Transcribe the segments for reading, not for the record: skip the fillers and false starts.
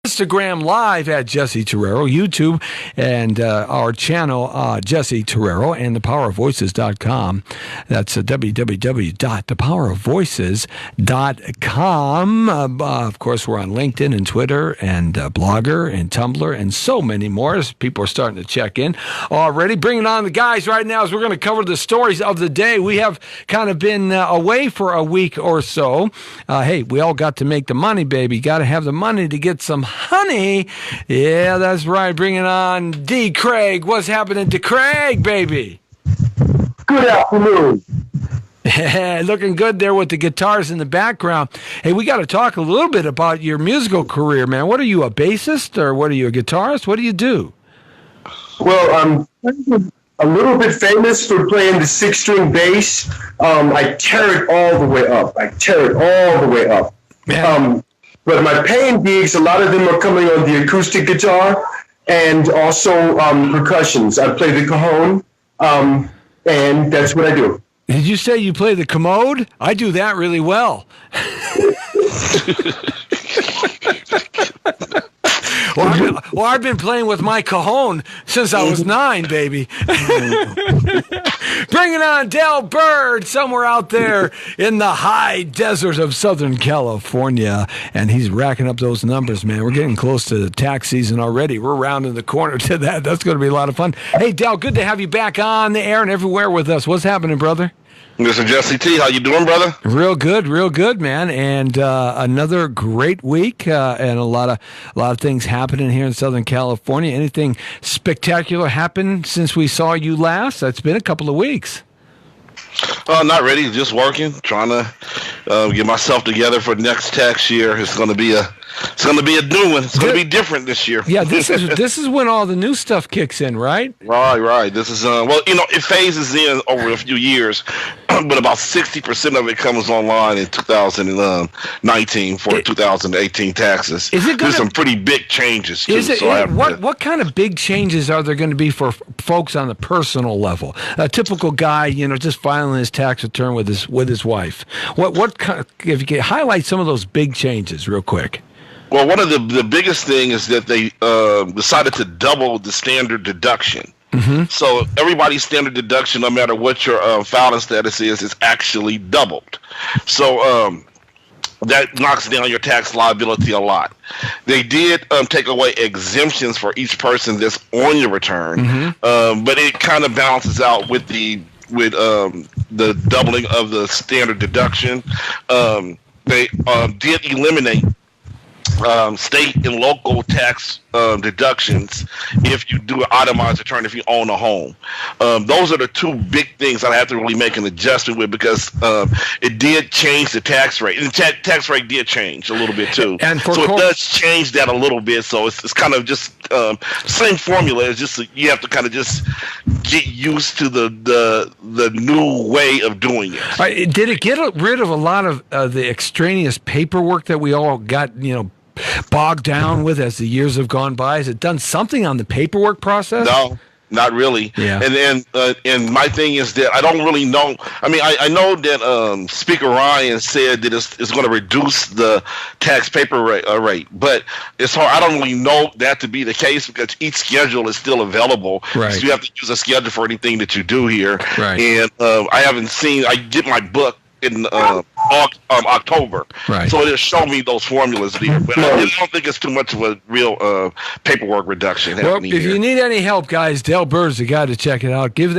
Instagram Live at Jesse Torrero, YouTube, and our channel, Jesse Torrero, and thepowerofvoices.com. That's www.thepowerofvoices.com. Of course, we're on LinkedIn and Twitter and Blogger and Tumblr and so many more as people are starting to check in already. Bringing on the guys right now as we're going to cover the stories of the day. We have kind of been away for a week or so. Hey, we all got to make the money, baby. Got to have the money to get some honey. Yeah, that's right. Bringing on D.CRAIG. What's happening to Craig, baby? Good afternoon. Looking good there with the guitars in the background. Hey, we got to talk a little bit about your musical career, man. What are you, a bassist or what are you, a guitarist? What do you do? Well, I'm a little bit famous for playing the 6-string bass. I tear it all the way up. Yeah. But my paying gigs, a lot of them are coming on the acoustic guitar and also percussions. I play the cajon, and that's what I do. Did you say you play the commode? I do that really well. Well, I've been playing with my cajon since I was 9, baby. Bringing on DELL BYRD, somewhere out there in the high desert of Southern California. And he's racking up those numbers, man. We're getting close to the tax season already. We're rounding the corner to that. That's going to be a lot of fun. Hey, DELL, good to have you back on the air and everywhere with us. What's happening, brother? Mr. Jesse T, how you doing, brother? Real good, man. And another great week, and a lot of things happening here in Southern California. Anything spectacular happened since we saw you last? It's been a couple of weeks. Not ready, just working, trying to get myself together for next tax year. It's going to be a new one. It's going to be different this year. Yeah, this is when all the new stuff kicks in, right? Right. This is it phases in over a few years, but about 60% of it comes online in 2019 for 2018 taxes. There's some pretty big changes too. What kind of big changes are there going to be for folks on the personal level? A typical guy, just filing his tax return with his wife. What kind of, if you could highlight some of those big changes real quick? Well, one of the biggest thing is that they decided to double the standard deduction. Mm-hmm. So everybody's standard deduction, no matter what your filing status is actually doubled. So that knocks down your tax liability a lot. They did take away exemptions for each person that's on your return, mm-hmm. But it kind of balances out with the doubling of the standard deduction. They did eliminate state and local tax deductions if you do an itemized return if you own a home. Those are the two big things I have to really make an adjustment with because it did change the tax rate. And the tax rate did change a little bit too. And so it does change that a little bit. So it's kind of just same formula. It's just you have to kind of just get used to the new way of doing it. Did it get rid of a lot of the extraneous paperwork that we all got, bogged down with as the years have gone by? Has it done something on the paperwork process? No, not really. Yeah. And my thing is that I don't really know. I mean, I know that Speaker Ryan said that it's going to reduce the tax paper rate, but it's hard. I don't really know that to be the case because each schedule is still available. Right. So you have to use a schedule for anything that you do here. Right. And I haven't seen. I get my book in October, right. So it'll show me those formulas there. But I don't think it's too much of a real paperwork reduction happening if here. you need any help, guys, DELL BYRD's the guy to check it out. Give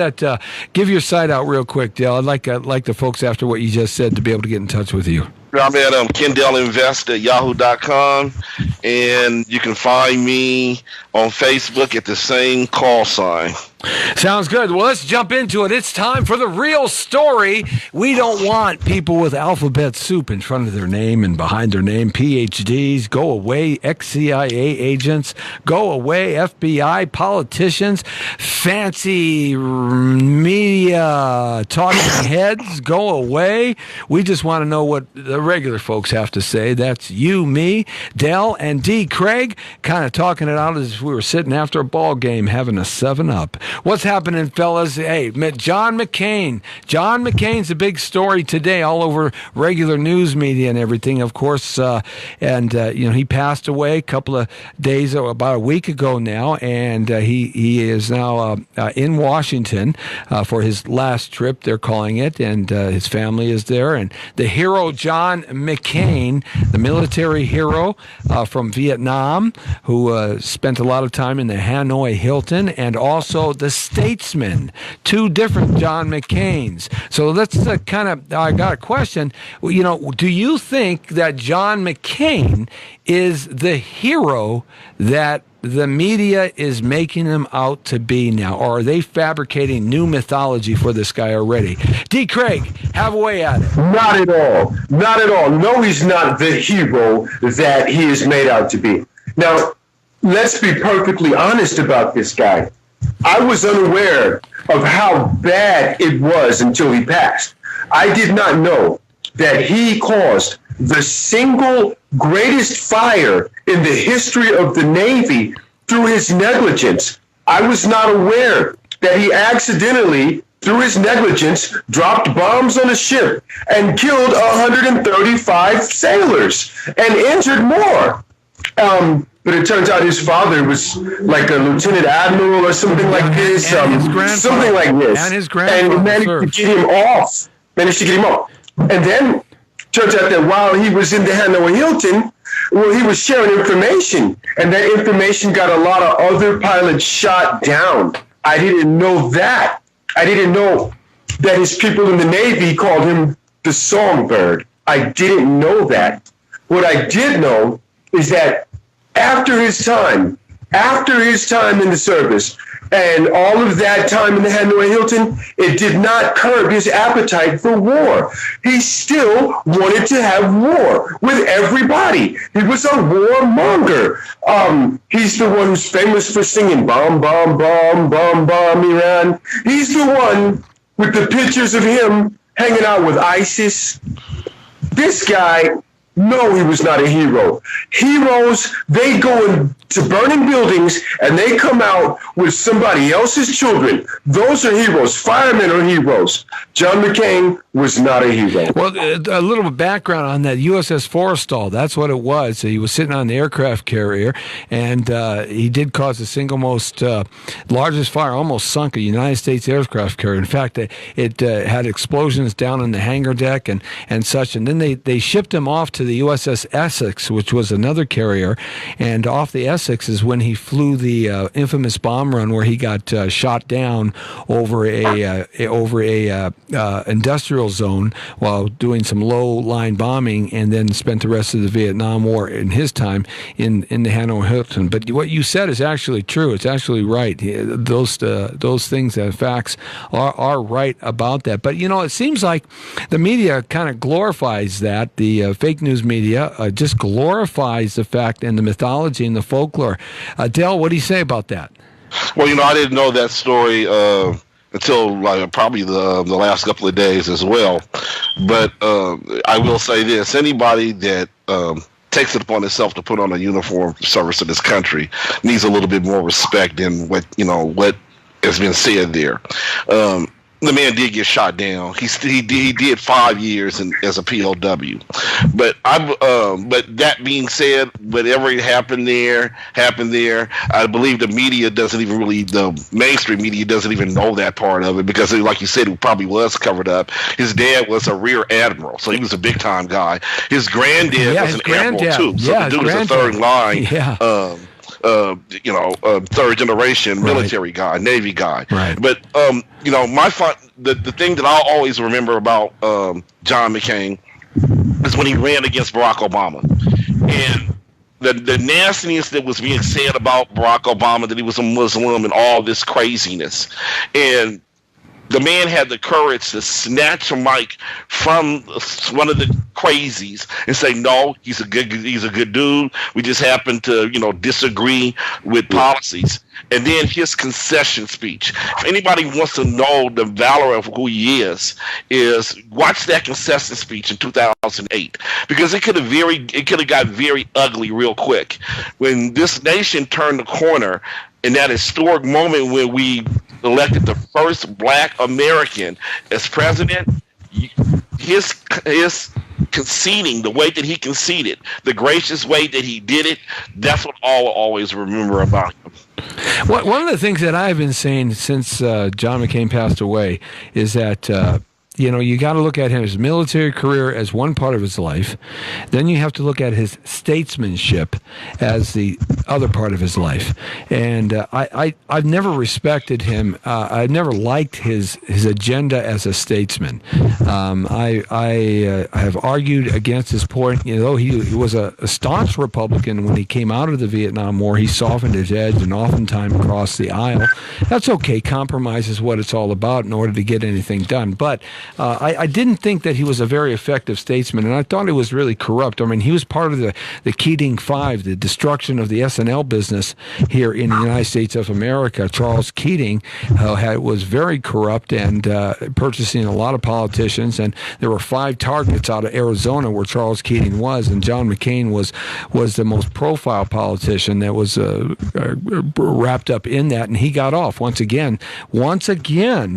your site out real quick, DELL. I'd like the folks after what you just said to be able to get in touch with you. I'm at KenDellInvest@yahoo.com, and you can find me on Facebook at the same call sign. Sounds good. Well, let's jump into it. It's time for the real story. We don't want people with alphabet soup in front of their name and behind their name. PhDs, go away. Ex-CIA agents, go away. FBI, politicians, fancy media talking heads, go away. We just want to know what the regular folks have to say. That's you, me, DELL, and D.CRAIG, kind of talking it out as if we were sitting after a ball game having a 7-Up. What's happening, fellas? Hey, John McCain. John McCain's a big story today, all over regular news media and everything, of course. He passed away a couple of days, about a week ago now, and he is now in Washington for his last trip, they're calling it, and his family is there. And the hero John McCain, the military hero from Vietnam, who spent a lot of time in the Hanoi Hilton, and also the statesman, two different John McCains. So let's I got a question. Do you think that John McCain is the hero that the media is making him out to be now, or are they fabricating new mythology for this guy already? D.CRAIG, have a way at it. Not at all. Not at all. No, he's not the hero that he is made out to be. Now, let's be perfectly honest about this guy. I was unaware of how bad it was until he passed. I did not know that he caused the single greatest fire in the history of the Navy through his negligence. I was not aware that he accidentally, through his negligence, dropped bombs on a ship and killed 135 sailors and injured more. But it turns out his father was like a lieutenant admiral or something like this. Something like this. And his grandfather. And managed to get him off. And then turns out that while he was in the Hanoi Hilton, he was sharing information. And that information got a lot of other pilots shot down. I didn't know that. I didn't know that his people in the Navy called him the Songbird. I didn't know that. What I did know is that after his time in the service, and all of that time in the Hanoi Hilton, it did not curb his appetite for war. He still wanted to have war with everybody. He was a warmonger. He's the one who's famous for singing "Bomb, Bomb, Bomb, Bomb, Bomb, Iran." He's the one with the pictures of him hanging out with ISIS. This guy, no, he was not a hero. Heroes, they go into burning buildings and they come out with somebody else's children. Those are heroes. Firemen are heroes. John McCain was not a hero. Well, a little bit of background on that USS Forrestal. That's what it was. He was sitting on the aircraft carrier, and he did cause the single most largest fire, almost sunk a United States aircraft carrier. In fact, it had explosions down in the hangar deck and such. And then they shipped him off to the USS Essex, which was another carrier, and off the Essex is when he flew the infamous bomb run where he got shot down over a industrial zone while doing some low-line bombing, and then spent the rest of the Vietnam War in his time in the Hanoi Hilton. But what you said is actually true. It's actually right. Those things and facts are right about that. But it seems like the media kind of glorifies that. The fake news media just glorifies the fact and the mythology and the folklore. Dell, what do you say about that? Well, I didn't know that story until probably the last couple of days as well. But I will say this: anybody that takes it upon itself to put on a uniform service in this country needs a little bit more respect than what has been said there. The man did get shot down. He did 5 years as a POW. But that being said, whatever happened there. I believe the media the mainstream media doesn't even know that part of it, because, like you said, it probably was covered up. His dad was a rear admiral, so he was a big time guy. His granddad was an admiral too. So the dude is a third line. Yeah. Third generation military guy, Navy guy. Right. But the thing that I'll always remember about John McCain is when he ran against Barack Obama, and the nastiness that was being said about Barack Obama, that he was a Muslim and all this craziness, and the man had the courage to snatch a mic from one of the crazies and say, "No, he's a good dude. We just happen to, disagree with policies." And then his concession speech. If anybody wants to know the valor of who he is watch that concession speech in 2008, because it could have got very ugly real quick when this nation turned the corner in that historic moment when we elected the first black American as president, his conceding, the way that he conceded, the gracious way that he did it, that's what I'll always remember about him. One of the things that I've been saying since John McCain passed away is that you got to look at his military career as one part of his life. Then you have to look at his statesmanship as the other part of his life. And I've never respected him. I've never liked his agenda as a statesman. I have argued against his point. He was a staunch Republican when he came out of the Vietnam War. He softened his edge and oftentimes crossed the aisle. That's okay. Compromise is what it's all about in order to get anything done. But I didn't think that he was a very effective statesman, and I thought he was really corrupt. I mean, he was part of the Keating Five, the destruction of the S&L business here in the United States of America. Charles Keating was very corrupt and purchasing a lot of politicians, and there were 5 targets out of Arizona where Charles Keating was, and John McCain was the most profile politician that was wrapped up in that, and he got off once again,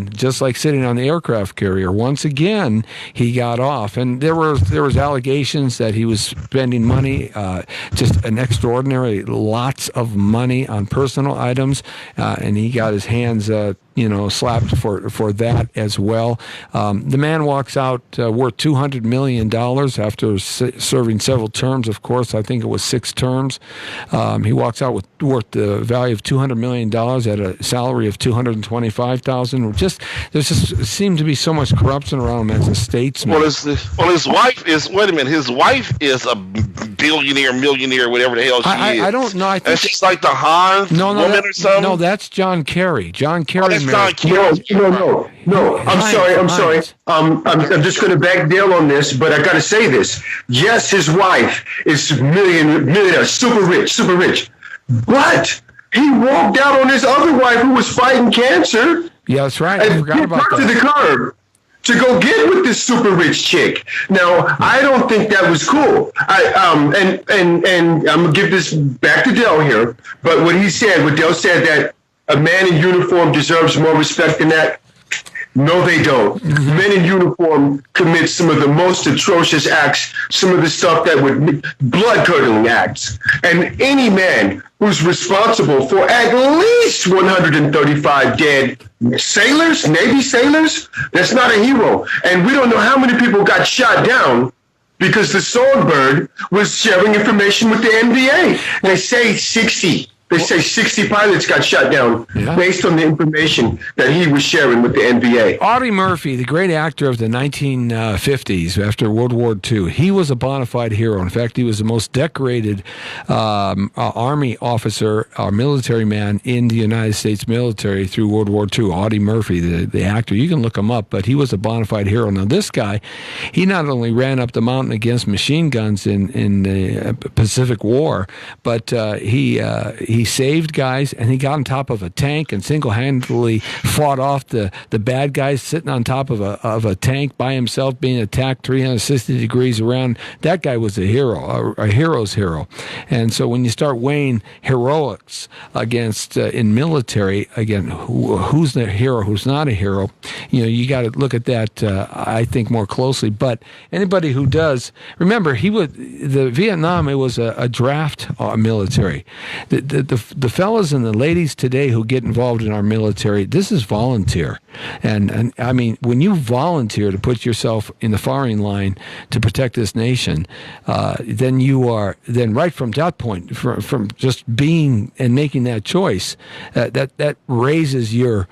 just like sitting on the aircraft carrier. Once again, he got off, and there was allegations that he was spending money, just an extraordinary lots of money on personal items, and he got his hands slapped for that as well. The man walks out worth $200 million after serving several terms. Of course, I think it was 6 terms. He walks out worth the value of $200 million at a salary of $225,000. There just seemed to be so much corruption around him as a statesman. Well, his wife is. Wait a minute. His wife is a billionaire, millionaire, whatever the hell she is. I don't know. I think she's like the Hans woman or something. No, that's John Kerry. John Kerry. No. I'm sorry. I'm just going to back Dale on this, but I got to say this. Yes, his wife is millionaire, super rich. But he walked out on his other wife who was fighting cancer. Yeah, that's right. I forgot about that. To the curb to go get with this super rich chick. Now, I don't think that was cool. And I'm gonna give this back to Dell here. But what Dell said that a man in uniform deserves more respect than that. No, they don't. Mm-hmm. Men in uniform commit some of the most atrocious acts, some of the stuff that would blood-curdling acts. And any man who's responsible for at least 135 dead sailors, Navy sailors, that's not a hero. And we don't know how many people got shot down because the Songbird was sharing information with the NBA. They say 60. They say 60 pilots got shot down based on the information that he was sharing with the NBA. Audie Murphy, the great actor of the 1950s after World War II, he was a bona fide hero. In fact, he was the most decorated Army officer or military man in the United States military through World War II. Audie Murphy, the actor, you can look him up, but he was a bona fide hero. Now, this guy, he not only ran up the mountain against machine guns in the Pacific War, but he saved guys, and he got on top of a tank and single-handedly fought off the bad guys sitting on top of a tank by himself, being attacked 360 degrees around. That guy was a hero, a hero's hero. And so when you start weighing heroics against in military, again, who's the hero, who's not a hero, you got to look at that, I think, more closely. But anybody who does, remember, the Vietnam, it was a draft military. The fellas and the ladies today who get involved in our military, this is volunteer. And I mean, when you volunteer to put yourself in the firing line to protect this nation, then right from that point, from just being and making that choice, that raises your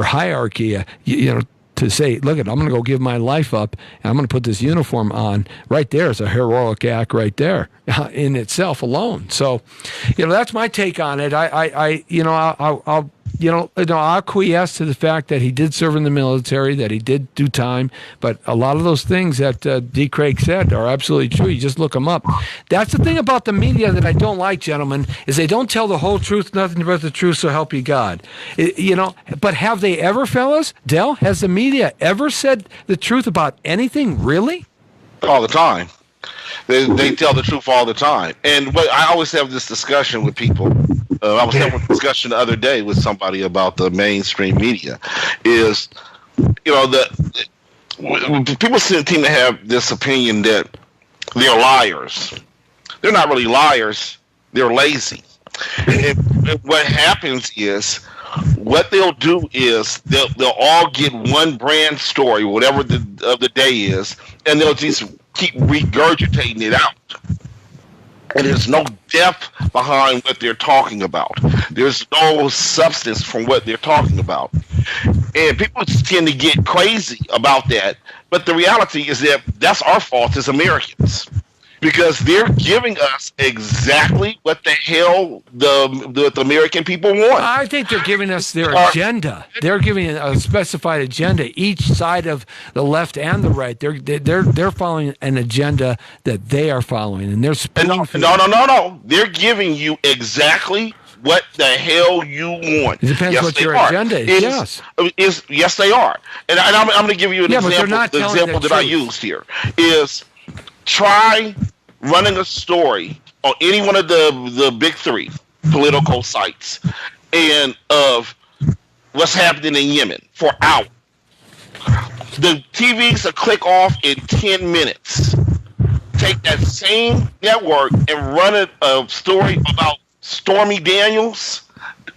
hierarchy, to say, look, I'm going to go give my life up, and I'm going to put this uniform on. Right there is a heroic act right there in itself alone. So, that's my take on it. I'll acquiesce to the fact that he did serve in the military, that he did do time, but a lot of those things that D.CRAIG said are absolutely true. You just look them up. That's the thing about the media that I don't like, gentlemen, is they don't tell the whole truth, nothing but the truth, so help you God. But have they ever, fellas? Dell, has the media ever said the truth about anything, really? All the time. They tell the truth all the time. And I always have this discussion with people. I was having a discussion the other day with somebody about the mainstream media. Is, people seem to have this opinion that they're liars. They're not really liars. They're lazy. And what happens is, what they'll do is they'll all get one brand story, whatever of the day is, and they'll just keep regurgitating it out. And there's no depth behind what they're talking about. There's no substance from what they're talking about. And people tend to get crazy about that. But the reality is that that's our fault as Americans. Because they're giving us exactly what the hell the American people want. I think they're giving us their agenda. They're giving a specified agenda. Each side of the left and the right, they're following an agenda that they are following, and they're no. They're giving you exactly what the hell you want. It depends what your agenda is. Yes, they are. And I'm going to give you an example. The example that I used here is, try running a story on any one of the big three political sites and of what's happening in Yemen for hours. The TVs will click off in 10 minutes. Take that same network and run a story about Stormy Daniels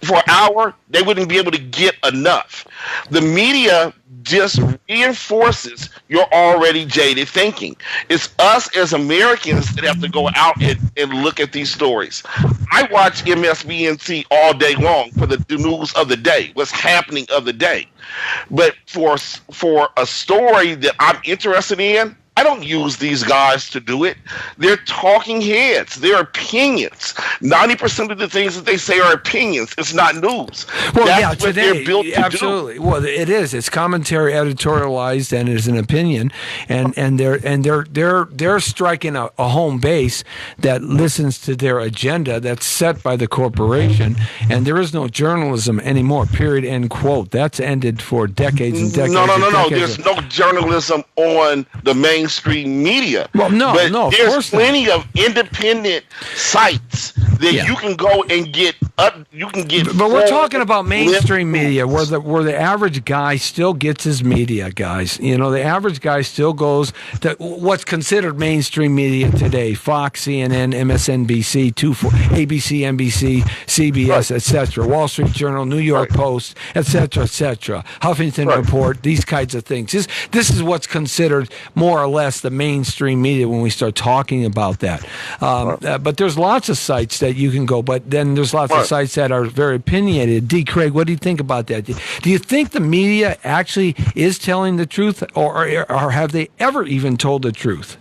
for an hour, they wouldn't be able to get enough. The media just reinforces your already jaded thinking. It's us as Americans that have to go out and look at these stories. I watch MSNBC all day long for the news of the day, what's happening of the day. But for a story that I'm interested in, I don't use these guys to do it. They're talking heads. They're opinions. 90% of the things that they say are opinions. It's not news. Well, That's what today, they're built to absolutely. do. Well, it is. It's commentary, editorialized, and is an opinion. And they're striking a home base that listens to their agenda that's set by the corporation. And there is no journalism anymore. Period. End quote. That's ended for decades and decades. No. There's no journalism on the mainstream media. Well, but no. There's plenty of independent sites that you can go and get up. You can get. But we're talking about mainstream media, where the average guy still gets his media, guys. You know, the average guy still goes to what's considered mainstream media today: Fox, CNN, MSNBC, ABC, NBC, CBS, etc. Wall Street Journal, New York Post, etc., Huffington Report. These kinds of things. This is what's considered more or less the mainstream media when we start talking about that. But there's lots of sites that you can go, but then there's lots of sites that are very opinionated. D.CRAIG, what do you think about that? Do you think the media actually is telling the truth, or have they ever even told the truth?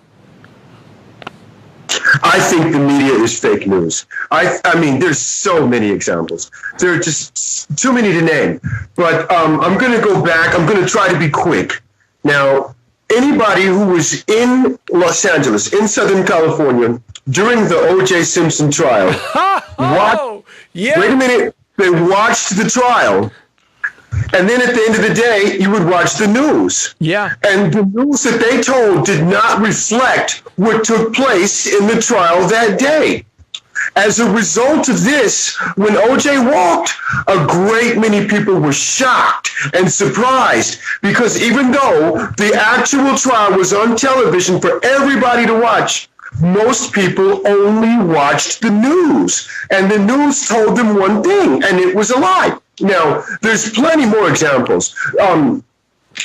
I think the media is fake news. I mean, there's so many examples. There are just too many to name. But I'm going to go back. I'm going to try to be quick. Now, anybody who was in Los Angeles, in Southern California, during the O.J. Simpson trial, wait a minute, they watched the trial, and then at the end of the day, you would watch the news. Yeah. And the news that they told did not reflect what took place in the trial that day. As a result of this, when O.J. walked, a great many people were shocked and surprised, because even though the actual trial was on television for everybody to watch, most people only watched the news. And the news told them one thing, and it was a lie. Now, there's plenty more examples.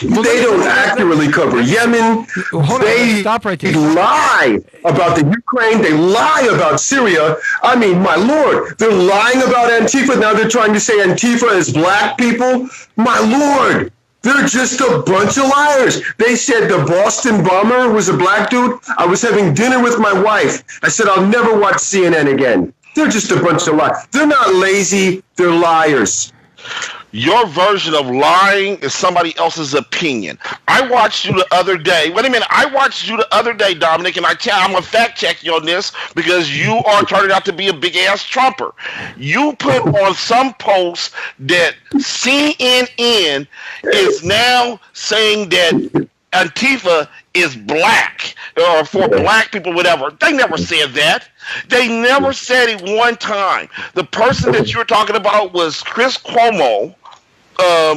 They don't accurately cover Yemen. They lie about the Ukraine. They lie about Syria. I mean, my Lord, they're lying about Antifa. Now they're trying to say Antifa is black people. My Lord, they're just a bunch of liars. They said the Boston bomber was a black dude. I was having dinner with my wife. I said, I'll never watch CNN again. They're just a bunch of liars. They're not lazy. They're liars. Your version of lying is somebody else's opinion. I watched you the other day. Wait a minute. I watched you the other day, Dominic, and I'm going to fact check you on this because you are turning out to be a big-ass Trumper. You put on some post that CNN is now saying that Antifa is black or for black people, whatever. They never said that. They never said it one time. The person that you're talking about was Chris Cuomo,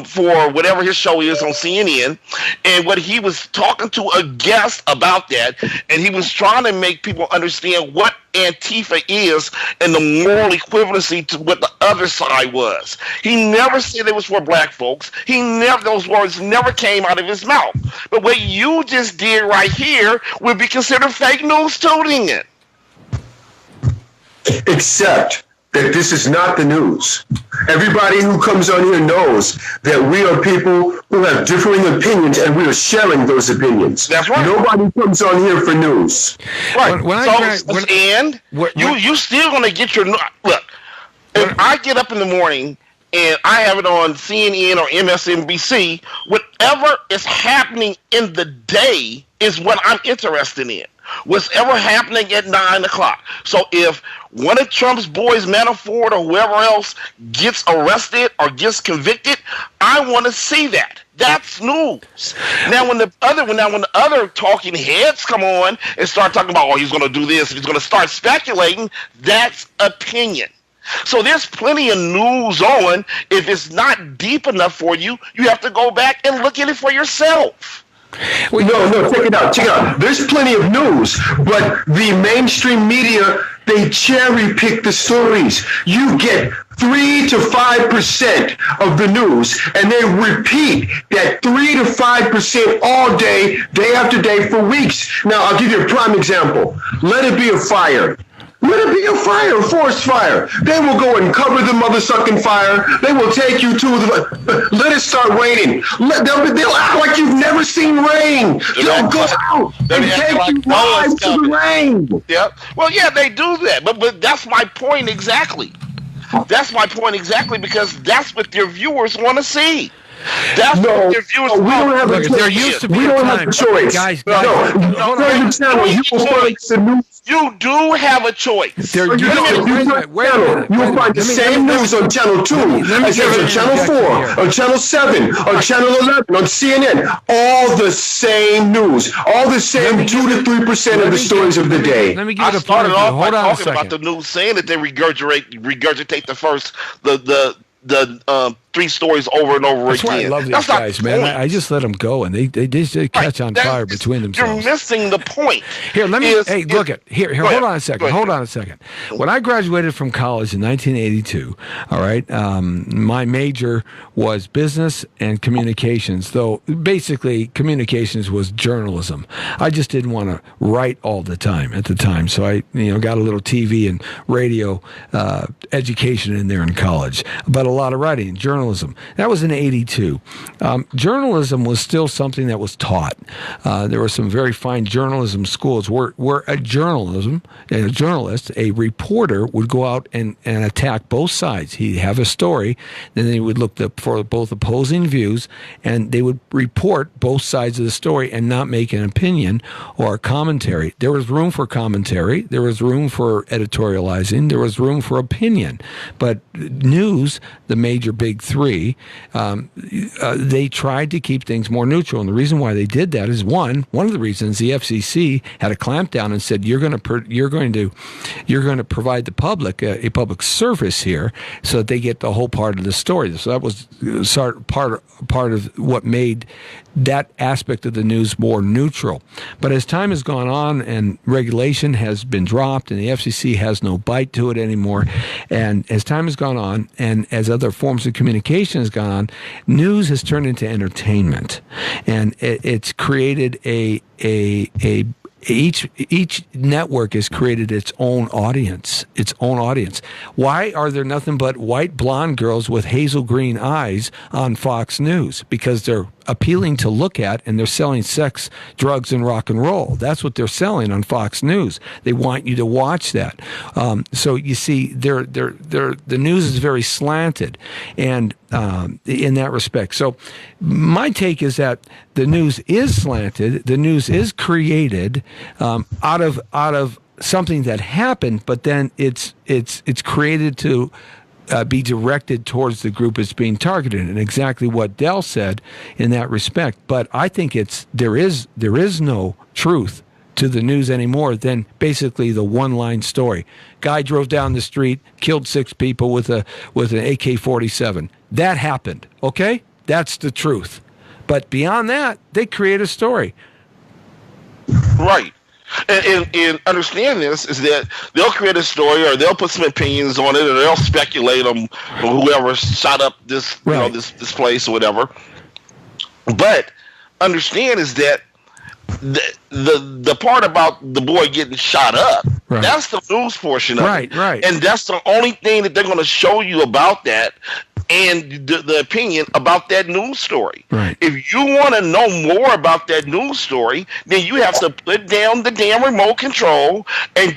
for whatever his show is on CNN, and what he was talking to a guest about that, and he was trying to make people understand what Antifa is and the moral equivalency to what the other side was. He never said it was for black folks. Those words never came out of his mouth. But what you just did right here would be considered fake news tooting it. Except that this is not the news. Everybody who comes on here knows that we are people who have differing opinions, and we are sharing those opinions. That's right. Nobody comes on here for news. Right. You still gonna get your look. If I get up in the morning and I have it on CNN or MSNBC, whatever is happening in the day is what I'm interested in. What's ever happening at 9 o'clock. So if one of Trump's boys, Manafort or whoever else, gets arrested or gets convicted, I want to see that. That's news. Now, when the other talking heads come on and start talking about, oh, he's going to do this, and he's going to start speculating, that's opinion. So there's plenty of news on. If it's not deep enough for you, you have to go back and look at it for yourself. No, check it out. There's plenty of news, but the mainstream media, they cherry pick the stories. You get 3 to 5% of the news, and they repeat that 3 to 5% all day after day for weeks. Now, I'll give you a prime example. Let it be a fire. Let it be a fire, a forest fire. They will go and cover the mother-sucking fire. They will take you to the... Let it start raining. They'll act like you've never seen rain. They'll go out and take you live to the rain. Yep. Well, yeah, they do that. But that's my point exactly. That's my point exactly, because that's what their viewers want to see. That's what their viewers want. We don't have a choice. There used to be we don't have a choice. Guys, you do have a choice. You will find the same news on Channel 2 as on Channel 4, on Channel 7, on Channel 11, on CNN. All the same news. All the same 2 to 3% of the stories of the day. Let me give I you started off by talking second. about the news saying that they regurgitate the first, the 3 stories over and over That's again. Why I love these guys, man. I just let them go, and they just catch on fire between themselves. You're missing the point. Here, let me. Look at here. Hold on a second. When I graduated from college in 1982, all right, my major was business and communications. Though basically communications was journalism. I just didn't want to write all the time at the time, so I got a little TV and radio education in there in college, but a lot of writing, journalism. That was in 82. Journalism was still something that was taught. There were some very fine journalism schools where a journalist, a reporter, would go out and attack both sides. He'd have a story, then they would look for both opposing views, and they would report both sides of the story and not make an opinion or a commentary. There was room for commentary. There was room for editorializing. There was room for opinion. But news, the major big 3, they tried to keep things more neutral, and the reason why they did that is one of the reasons the FCC had a clampdown and said you're going to provide the public a public service here, so that they get the whole part of the story. So that was part of what made that aspect of the news more neutral. But as time has gone on and regulation has been dropped and the FCC has no bite to it anymore, and as time has gone on and as other forms of communication has gone on, news has turned into entertainment, and it's created each network has created its own audience. Why are there nothing but white blonde girls with hazel green eyes on Fox News? Because they're appealing to look at, and they're selling sex, drugs, and rock and roll. That's what they're selling on Fox News. They want you to watch that. So you see, the news is very slanted, and in that respect. So my take is that the news is slanted. The news is created out of something that happened, but then it's created to be directed towards the group that's being targeted, and exactly what DELL said in that respect. But I think there is no truth to the news anymore than basically the one-line story. Guy drove down the street, killed 6 people with an AK-47. That happened, okay? That's the truth. But beyond that, they create a story. Right. And understand this is that they'll create a story, or they'll put some opinions on it, or they'll speculate on whoever shot up this, right, this place or whatever. But understand is that the part about the boy getting shot up, right, that's the news portion of it. Right. And that's the only thing that they're going to show you about that, and the opinion about that news story. Right. If you want to know more about that news story, then you have to put down the damn remote control and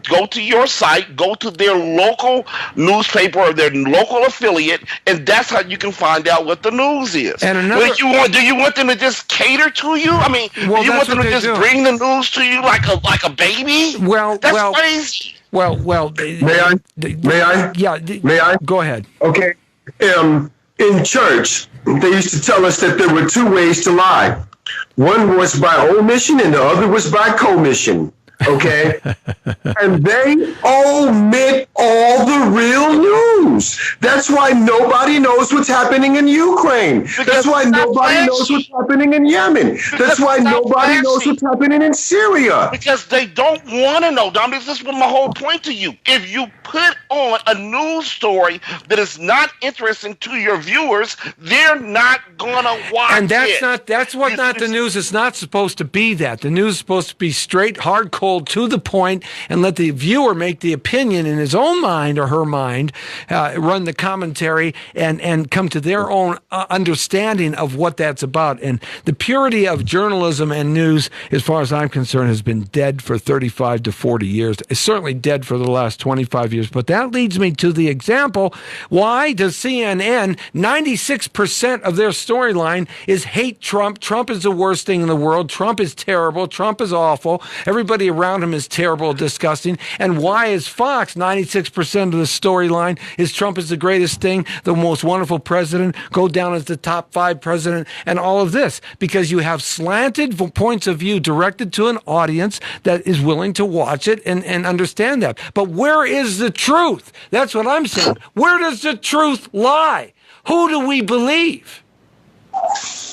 go to your site, go to their local newspaper or their local affiliate, and that's how you can find out what the news is. And another, do you want them to just cater to you? I mean, do you want them to just bring the news to you like a baby? That's crazy. Well. May I? Yeah. May I? Go ahead. Okay. In church, they used to tell us that there were 2 ways to lie. One was by omission and the other was by commission. Okay? And they omit all the real news. That's why nobody knows what's happening in Ukraine. That's why nobody knows what's happening in Yemen. That's why nobody knows what's happening in Syria. Because they don't want to know. Dominic, this is my whole point to you. If you put on a news story that is not interesting to your viewers, they're not going to watch it. And that's what the news is not supposed to be that. The news is supposed to be straight, hard, cold, to the point, and let the viewer make the opinion in his own mind or her mind, run the commentary, and come to their own understanding of what that's about. And the purity of journalism and news, as far as I'm concerned, has been dead for 35 to 40 years. It's certainly dead for the last 25 years. But that leads me to the example. Why does CNN, 96% of their storyline is hate Trump? Trump is the worst thing in the world. Trump is terrible. Trump is awful. Everybody around him is terrible, disgusting. And why is Fox, 96% of the storyline is Trump is the greatest thing, the most wonderful president, go down as the top 5 president, and all of this? Because you have slanted points of view directed to an audience that is willing to watch it and understand that. But where is the truth? That's what I'm saying. Where does the truth lie? Who do we believe?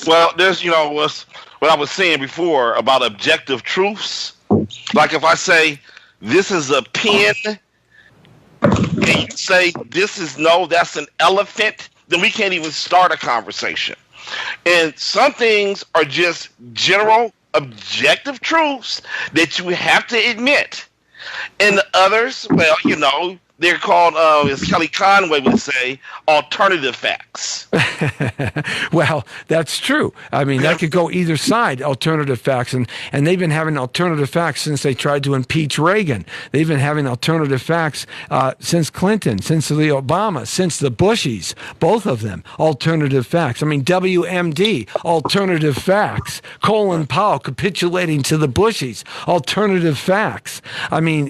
Well, there's, what I was saying before about objective truths. Like if I say, this is a pen, and you say, that's an elephant, then we can't even start a conversation. And some things are just general objective truths that you have to admit. And the others, they're called, as Kelly Conway would say, alternative facts. Well, that's true. I mean, that could go either side, alternative facts. And they've been having alternative facts since they tried to impeach Reagan. They've been having alternative facts since Clinton, since the Obama, since the Bushies, both of them, alternative facts. I mean, WMD, alternative facts. Colin Powell capitulating to the Bushies, alternative facts. I mean,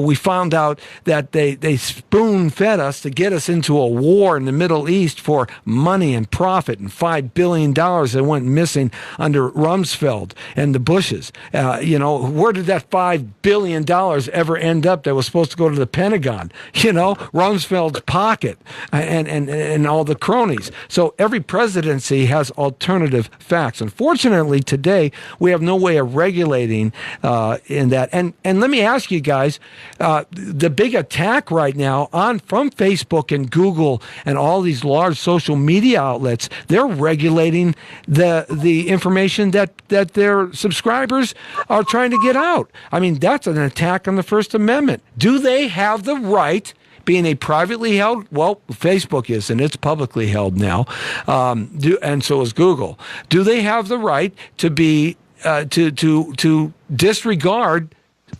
we found out that they spoon-fed us to get us into a war in the Middle East for money and profit, and $5 billion that went missing under Rumsfeld and the Bushes. Where did that $5 billion ever end up that was supposed to go to the Pentagon? Rumsfeld's pocket and all the cronies. So every presidency has alternative facts. Unfortunately, today, we have no way of regulating in that. And let me ask you guys, the big attack right now from Facebook and Google and all these large social media outlets, they're regulating the information that their subscribers are trying to get out. I mean, that's an attack on the First Amendment. Do they have the right, being a privately held, well, Facebook is, and it's publicly held now, and so is Google. Do they have the right to be to disregard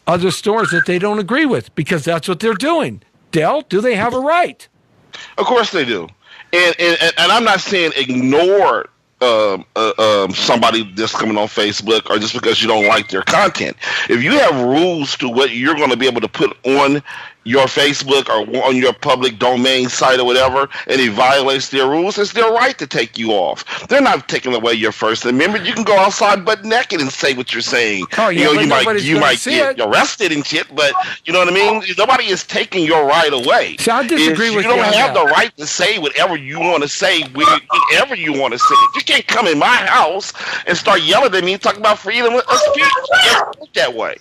other stores that they don't agree with? Because that's what they're doing. DELL, do they have a right? Of course they do. And I'm not saying ignore somebody that's coming on Facebook or just because you don't like their content. If you have rules to what you're going to be able to put on your Facebook or on your public domain site or whatever, and he violates their rules, it's their right to take you off. They're not taking away your First Amendment. You can go outside butt naked and say what you're saying. Oh, yeah, you might get arrested and shit, but you know what I mean? Nobody is taking your right away. See, I disagree with you. You don't have the right to say whatever you want to say whenever you want to say it. You can't come in my house and start yelling at me and talk about freedom of speech. It's that way.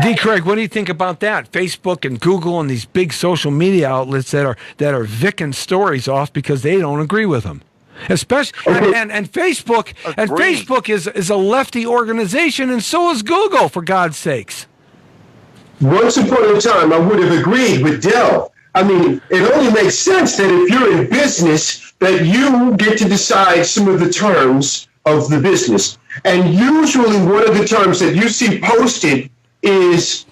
D.CRAIG, what do you think about that? Facebook and Google and these big social media outlets that are vicking stories off because they don't agree with them. Especially and Facebook and Facebook is a lefty organization, and so is Google, for God's sakes. Once upon a time, I would have agreed with DELL. I mean, it only makes sense that if you're in business, that you get to decide some of the terms of the business. And usually one of the terms that you see posted is,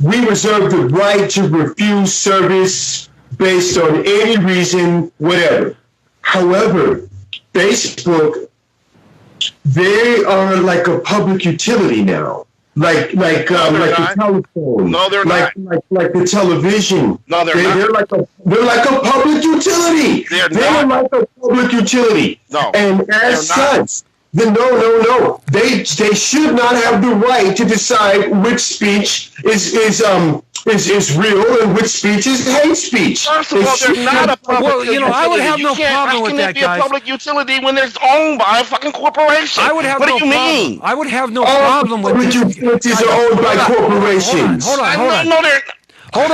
we reserve the right to refuse service based on any reason, whatever. However, Facebook, they are like a public utility now. Like the telephone. No, they're not. Like the television. No, they're not. They're like a public utility. They're like a public utility. No. And as such, no. They should not have the right to decide which speech is real and which speech is hate speech. First of all, they're not a public utility. I would have no problem with that, guys. How can it be a public utility when it's owned by a fucking corporation? What do you mean? I would have no problem with this. Public utilities are owned by corporations. Hold on. No, they're... Hold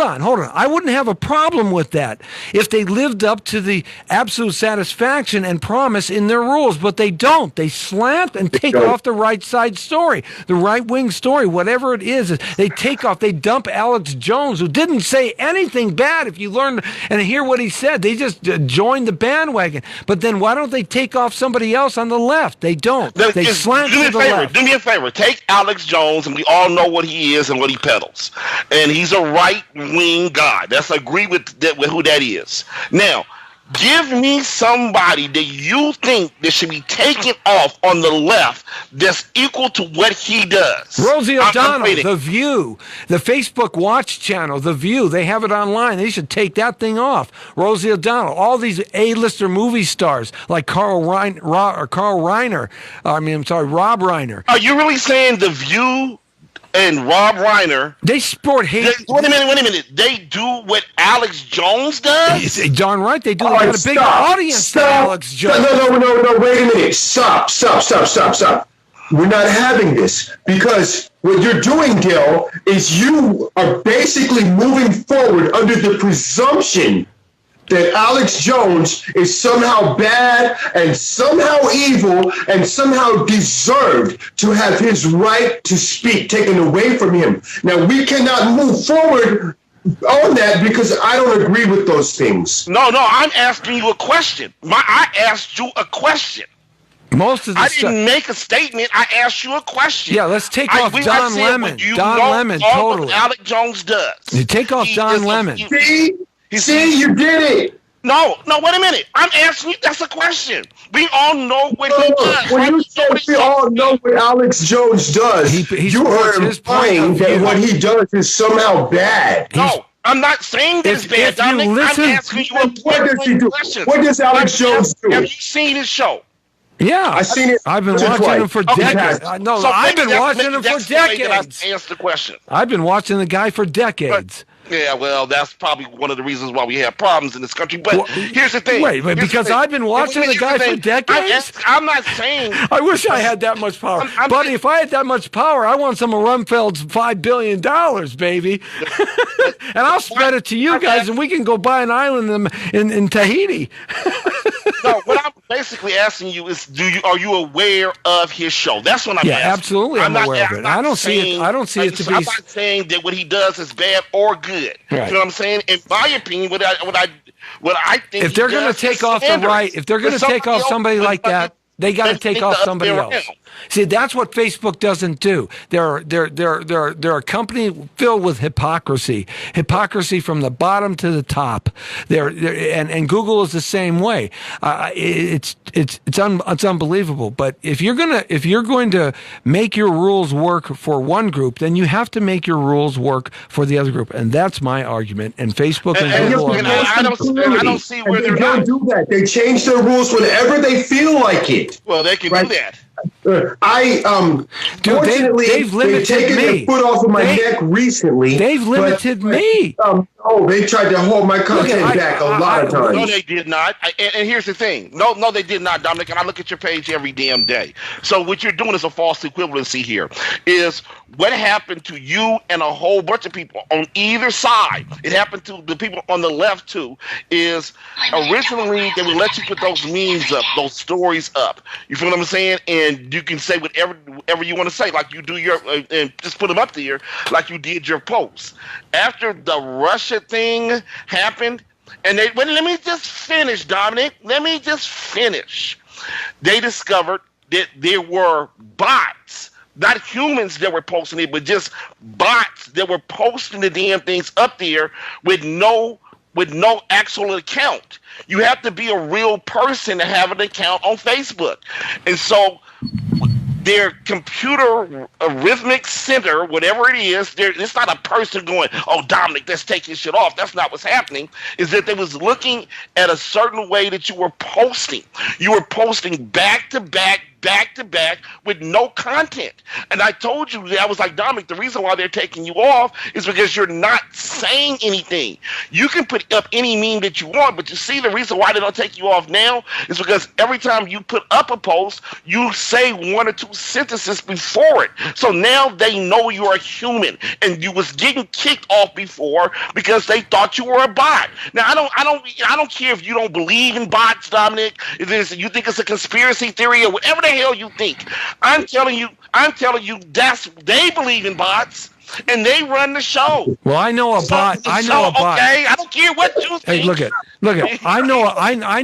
on. I wouldn't have a problem with that if they lived up to the absolute satisfaction and promise in their rules, but they don't. They slant and take off the right side story, the right wing story, whatever it is. They take off, they dump Alex Jones, who didn't say anything bad if you learn and hear what he said. They just joined the bandwagon. But then why don't they take off somebody else on the left? They don't. They slant to the left. Do me a favor. Take Alex Jones, and we all know what he is and what he peddles. And he's a right-wing guy. Let's agree with who that is. Now, give me somebody that you think that should be taken off on the left that's equal to what he does. Rosie O'Donnell, The View, the Facebook Watch channel, The View, they have it online. They should take that thing off. Rosie O'Donnell, all these A-lister movie stars like Rob Reiner. Are you really saying The View and Rob Reiner, they sport hate? Wait a minute. They do what Alex Jones does? Darn right they do. They got a big audience to Alex Jones. No, wait a minute. Stop. We're not having this, because what you're doing, DELL, is you are basically moving forward under the presumption that Alex Jones is somehow bad and somehow evil and somehow deserved to have his right to speak taken away from him. Now, we cannot move forward on that because I don't agree with those things. No, I'm asking you a question. I asked you a question. I didn't make a statement. I asked you a question. Yeah, let's take off Don Lemon. Don Lemon, totally. What Alex Jones does. You take off Don Lemon. See, you did it. No, wait a minute. I'm asking you, that's a question. We all know what he does. When you say we all know what Alex Jones does, you are implying that what he does is somehow bad. No, I'm not saying this bad, Dominic. I'm asking you a question. What does Alex Jones do? Have you seen his show? Yeah, I've seen it. I've been watching him for decades. I've been watching him for decades. Answer the question. I've been watching the guy for decades. Yeah, well, that's probably one of the reasons why we have problems in this country. But here's the thing. Wait, because I've been watching the guy for decades? I'm not saying... I wish I had that much power. Buddy, if I had that much power, I want some of Rumfeld's $5 billion, baby. And I'll spread it to you guys, and we can go buy an island in Tahiti. No, what I'm basically asking you is, are you aware of his show? That's what I'm asking. Yeah, absolutely, I'm aware of it. I don't see it to be... I'm not saying that what he does is bad or good. Right. You know what I'm saying? In my opinion, what I think, if they're going to take off the right, if they're going to take off somebody like that, They got to take off somebody else. See, that's what Facebook doesn't do. They're a company filled with hypocrisy from the bottom to the top. And Google is the same way. It's unbelievable. But if you're going to make your rules work for one group, then you have to make your rules work for the other group, and that's my argument. And Facebook and Google. I don't see where they're not do that. They change their rules whenever they feel like it. Well, they can do that. Fortunately, they've taken their foot off of my neck recently. They've limited me. They tried to hold my content back a lot of times. No, they did not. And here's the thing. No, they did not, Dominic. And I look at your page every damn day. So what you're doing is a false equivalency here. Is what happened to you and a whole bunch of people on either side. It happened to the people on the left too. Is originally they would let you put those memes up, those stories up. You feel what I'm saying? And you can say whatever you want to say, like you do your, and just put them up there, like you did your posts. After the Russia thing happened, and let me just finish, Dominic. Let me just finish. They discovered that there were bots, not humans that were posting it, but just bots that were posting the damn things up there with no actual account. You have to be a real person to have an account on Facebook. And so their computer arithmetic center, whatever it is, it's not a person going, oh, Dominic, let's take this shit off. That's not what's happening. Is that they was looking at a certain way that you were posting. You were posting back to back with no content. And I told you, I was like, Dominic, the reason why they're taking you off is because you're not saying anything. You can put up any meme that you want, but you see the reason why they don't take you off now is because every time you put up a post, you say one or two sentences before it. So now they know you're a human, and you was getting kicked off before because they thought you were a bot. Now I don't care if you don't believe in bots, Dominic. If you think it's a conspiracy theory or whatever the hell you think. I'm telling you they believe in bots and they run the show. Well, I know a bot. Okay, I don't care what you think. Hey, look at. I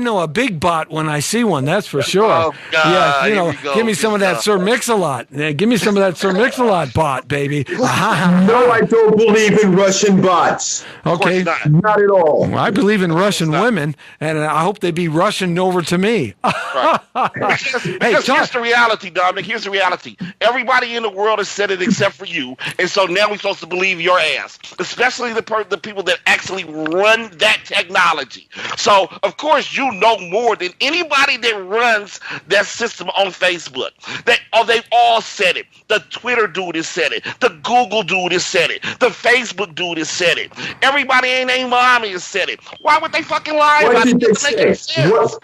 know a big bot when I see one. That's for sure. Oh, God. Yeah, give me some of that Sir Mix-a-Lot. Give me some of that Sir Mix-a-Lot bot, baby. No, I don't believe in Russian bots. Okay, not at all. Well, I believe in Russian women, and I hope they be Russian over to me. Right. Because here's the reality, Dominic. Here's the reality. Everybody in the world has said it except for you, and so now we're supposed to believe your ass, especially the people that actually run that technology. So, of course, you know more than anybody that runs that system on Facebook. They've all said it. The Twitter dude has said it. The Google dude has said it. The Facebook dude has said it. Everybody ain't named Mommy has said it. Why would they fucking lie about it?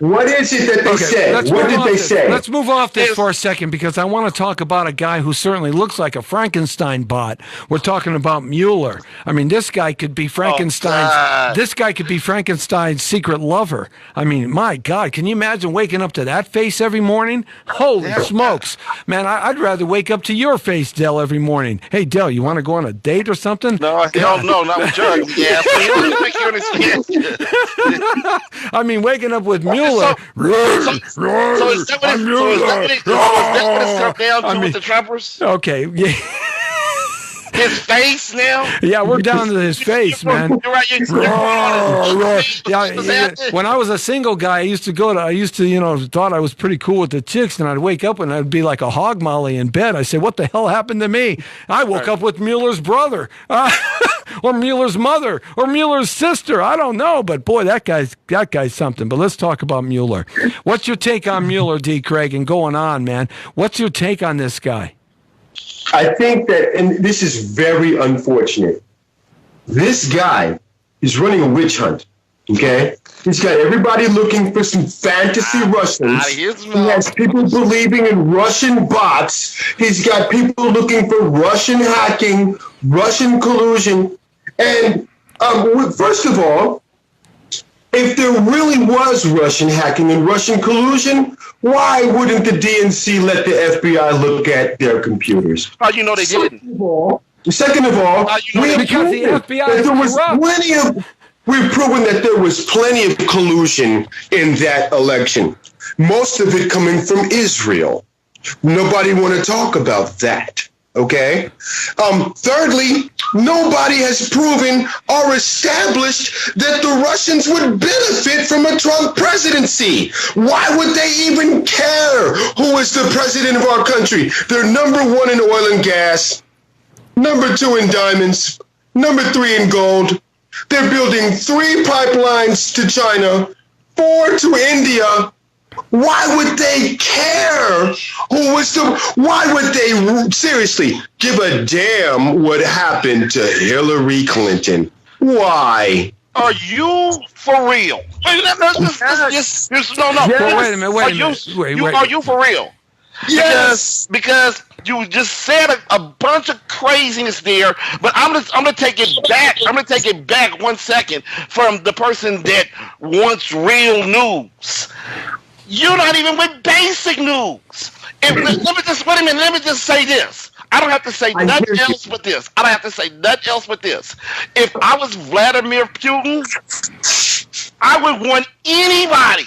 What is it that they said? What did they say? Let's move off this for a second because I want to talk about a guy who certainly looks like a Frankenstein bot. We're talking about Mueller. I mean, this guy could be Frankenstein's. This guy could be Frankenstein's secret lover. I mean, my God, can you imagine waking up to that face every morning? Holy smokes. Man, I'd rather wake up to your face, Dell, every morning. Hey, Dell, you want to go on a date or something? No, hell no, not with Jerry. Yeah, I mean, waking up with Mueller. So is that what it's come down to with the Trumpers? Okay, yeah. His face now? Yeah, we're down to his face, man. You're right. Yeah, when I was a single guy, I used to thought I was pretty cool with the chicks, and I'd wake up and I'd be like a hog molly in bed. I say, what the hell happened to me? I woke up with Mueller's brother, or Mueller's mother, or Mueller's sister. I don't know, but boy, that guy's something. But let's talk about Mueller. What's your take on Mueller, D.CRAIG, and going on, man? What's your take on this guy? I think that, and this is very unfortunate, this guy is running a witch hunt, okay? He's got everybody looking for some fantasy Russians. He has people believing in Russian bots. He's got people looking for Russian hacking, Russian collusion. And first of all, if there really was Russian hacking and Russian collusion, why wouldn't the DNC let the FBI look at their computers? How do you know they didn't? Second of all, because the FBI is corrupt. we've proven that there was plenty of collusion in that election. Most of it coming from Israel. Nobody want to talk about that. Okay. Thirdly, nobody has proven or established that the Russians would benefit from a Trump presidency. Why would they even care who is the president of our country? They're number one in oil and gas, number two in diamonds, number three in gold. They're building 3 pipelines to China, 4 to India. Why would they care who was why would they seriously give a damn what happened to Hillary Clinton? Why? Are you for real? No. Yes. Wait a minute. Are you for real? Yes. Because you just said a bunch of craziness there, but I'm gonna take it back. I'm gonna take it back 1 second from the person that wants real news. You're not even with basic news. And let me just wait a minute. Let me just say this. I don't have to say nothing else but this. I don't have to say nothing else but this. If I was Vladimir Putin, I would want anybody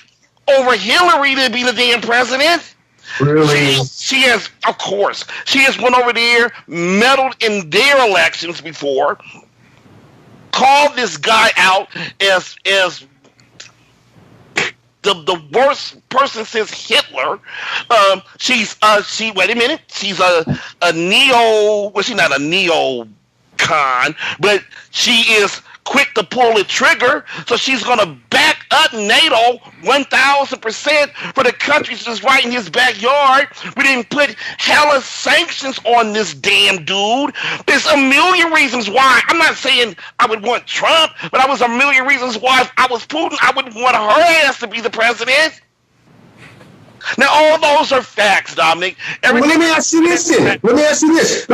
over Hillary to be the damn president. Really? She has, of course, she has went over there, meddled in their elections before, called this guy out as the worst person since Hitler. She's wait a minute. She's a neo. Well, she's not a neocon, but she is quick to pull the trigger. So she's gonna back up NATO 1,000% for the countries that's right in his backyard. We didn't put hella sanctions on this damn dude. There's a million reasons why. I'm not saying I would want Trump, but I was a million reasons why if I was Putin, I wouldn't want her ass to be the president. Now, all those are facts, Dominic. Well, let me ask you this then. Let me ask you this.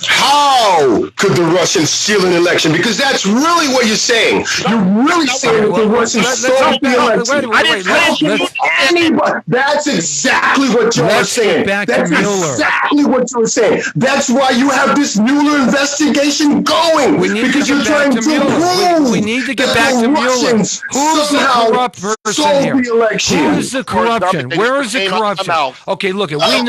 How could the Russians steal an election? Because that's really what you're saying. You're really saying that the Russians stole the election. I didn't say anybody. That's exactly what you're saying. That's exactly what you're saying. That's why you have this Mueller investigation going. Because you're trying to prove we need to get back to Mueller. Who's the corrupt person here? Who is the corruption? Where is the corruption? Okay, look, we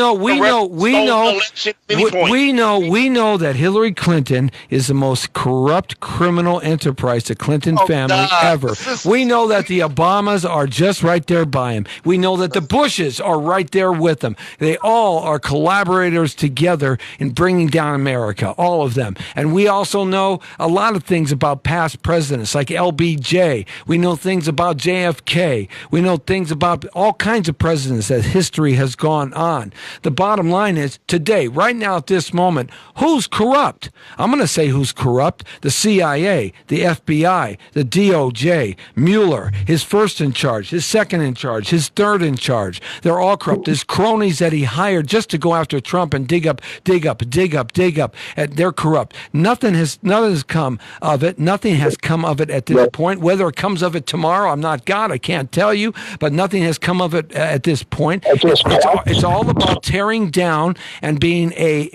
know that Hillary Clinton is the most corrupt criminal enterprise, the Clinton family ever. We know that the Obamas are just right there by him. We know that the Bushes are right there with him. They all are collaborators together in bringing down America, all of them. And we also know a lot of things about past presidents, like LBJ. We know things about JFK. We know things about all kinds of presidents that history has gone on. The bottom line is today, right now at this moment, who's corrupt? I'm going to say who's corrupt. The CIA, the FBI, the DOJ, Mueller, his first in charge, his second in charge, his third in charge. They're all corrupt. There's cronies that he hired just to go after Trump and dig up. And they're corrupt. Nothing has come of it. Nothing has come of it at this point. Whether it comes of it tomorrow, I'm not God. I can't tell you. But nothing has come of it at this point. It's all about tearing down and being a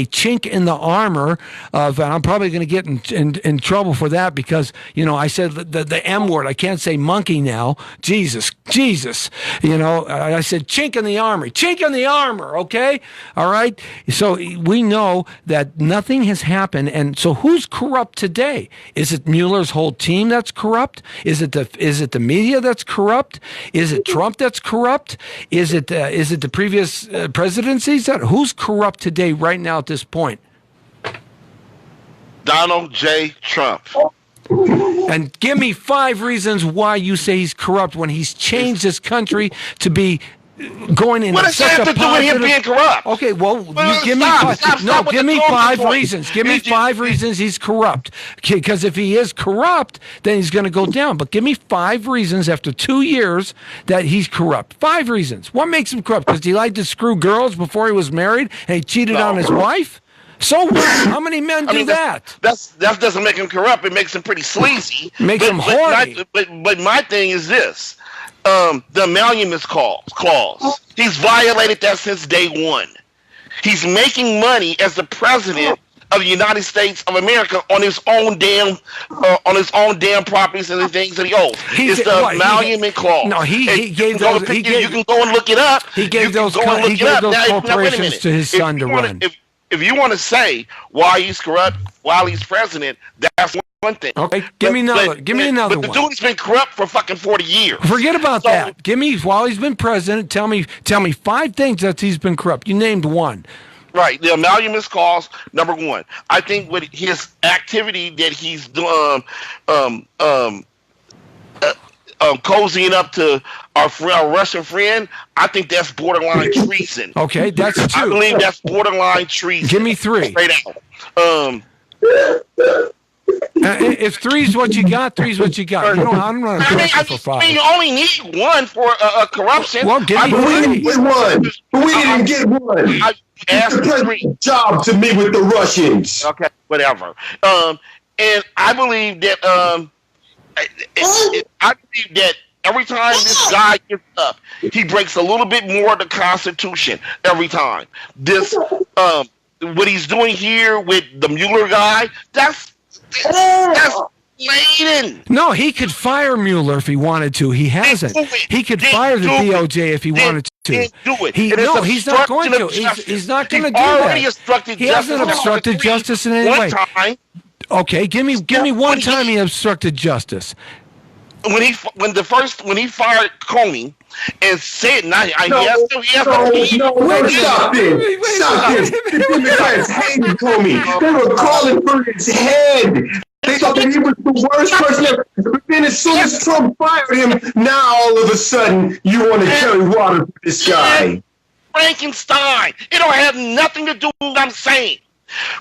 chink in the armor of. And I'm probably going to get in trouble for that because I said the M word. I can't say monkey now. Jesus. I said chink in the armor. Okay, all right. So we know that nothing has happened, and so who's corrupt today? Is it Mueller's whole team that's corrupt? Is it the media that's corrupt? Is it Trump that's corrupt? Is it the previous presidencies? Who's corrupt today, right now, at this point? Donald J. Trump. And give me 5 reasons why you say he's corrupt when he's changed this country to be going in. What does that have to do with him being corrupt? Okay, well, give me 5 reasons. Give me 5 reasons he's corrupt. Because if he is corrupt, then he's going to go down. But give me 5 reasons after 2 years that he's corrupt. 5 reasons. What makes him corrupt? Because he liked to screw girls before he was married and he cheated on his wife? So what? How many men do that? That doesn't make him corrupt. It makes him pretty sleazy. Makes him horny. But my thing is this. The emolument clause. He's violated that since day one. He's making money as the president of the United States of America on his own damn properties and the things that he owns. It's the emolument clause. No, he gave those. those. You can go and look it up. He gave those corporations to his son to run. If you want to say why he's corrupt while he's president, that's one thing. Okay, give me another one. But the dude's been corrupt for fucking 40 years. Forget about that. Give me, while he's been president, tell me 5 things that he's been corrupt. You named one. Right, the emolument clause, number one. I think with his activity that he's doing, cozying up to our Russian friend, I think that's borderline treason. Okay, that's 2. I believe that's borderline treason. Give me 3. Straight out. If 3's what you got, 3's what you got. You know, I'm not for 5. You only need 1 for corruption. Well, give me 3. We didn't get one. We didn't get one. Asked for 3. Job to meet with the Russians. Okay, whatever. And I believe that I believe that every time this guy gets up, he breaks a little bit more of the Constitution every time. This what he's doing here with the Mueller guy, that's blatant. No, he could fire Mueller if he wanted to. He hasn't. He could fire the DOJ if he wanted to. Do it. He's not going to. He's not going to do that. He hasn't obstructed justice in any way. Okay, give me one time he obstructed justice. When he fired Comey and said, Stop this. The Democrats hated Comey. They were calling for his head. They thought that he was the worst person ever. But then as soon as Trump fired him, now all of a sudden you want to carry water for this guy. Frankenstein. It don't have nothing to do with what I'm saying.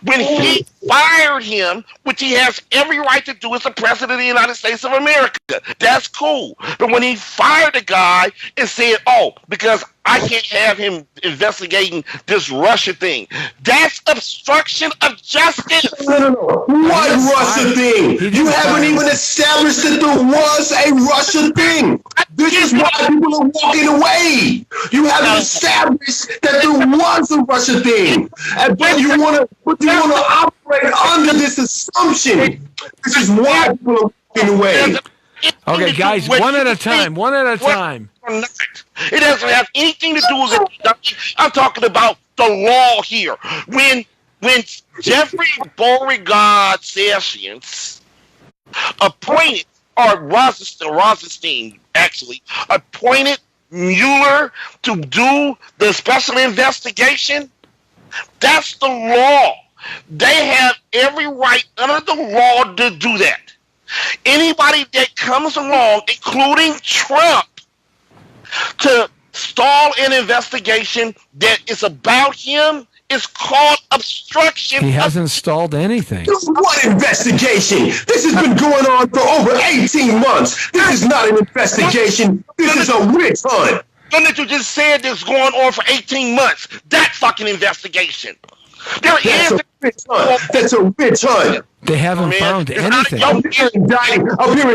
When he fired him, which he has every right to do as the president of the United States of America, that's cool. But when he fired the guy and said, because I can't have him investigating this Russia thing, that's obstruction of justice. No. What Russia thing? You haven't even established that there was a Russia thing. This is why people are walking away. You haven't established that there was a Russia thing. But you want to operate under this assumption. This is why people are walking away. Okay, guys, one at a time. It doesn't have anything to do with it. I'm talking about the law here. When Jeffrey Beauregard Sessions appointed, or Rosenstein actually appointed Mueller to do the special investigation, that's the law. They have every right under the law to do that. Anybody that comes along, including Trump, to stall an investigation that is about him is called obstruction. He hasn't stalled anything. What investigation? This has been going on for over 18 months. This is not an investigation. This is a witch hunt. That you just said this going on for 18 months. That fucking investigation. That's a witch hunt. They haven't found anything. Up here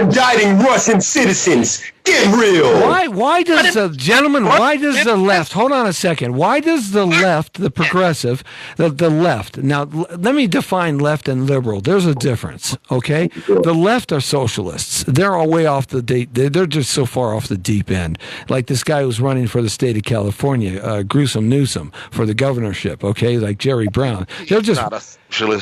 indicting Russian citizens. Get real. Why does the left, hold on a second, why does the left, the progressive, the left, now let me define left and liberal. There's a difference, okay? The left are socialists. They're all way off they're just so far off the deep end. Like this guy who's running for the state of California, Gruesome Newsom, for the governorship, okay? Like Jerry Brown. They're just...